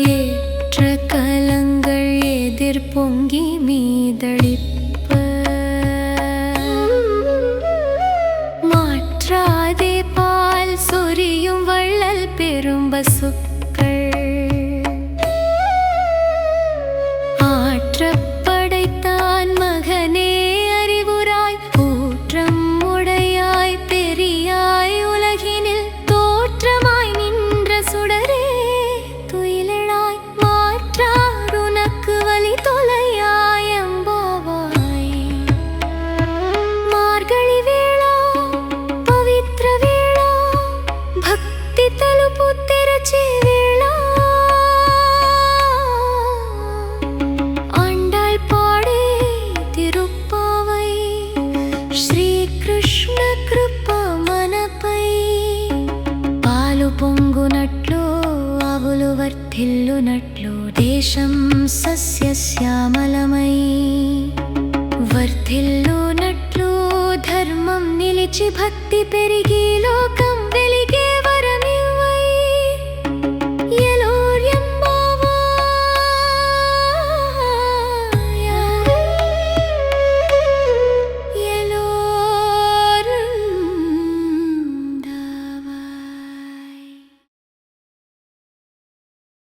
ஏற்ற கலங்கள் எதிர் பொங்கி மீதளிப்ப மாற்றாதே பால் சொரியும் வள்ளல் பெரும் பசுக்கள் ஆற்றப்படைத்தான் மகனே அறிவுராய் ஊற்றம் உடையாய் பெரியாய் உலகினில் தோற்றமாய் நின்ற சுடரே துயிலெழாய் மாற்றார் உனக்கு வழி தொலையாய் எம்பாவாய். மார்கழி வேளா பவித்ர வேளா பக்தி தலுப்பு తెరచే வேளா ஆண்டாள் பாடே திருப்பாவை శ్రీ కృష్ణ కృప మనపై పాలు పొంగునట్లు ఆవులు వర్ధిల్లునట్లు దేశం సస్యశ్యామలమై వర్ధిల్లునట్లు ధర్మం నిలిచి భక్తి పెరిగి లోకం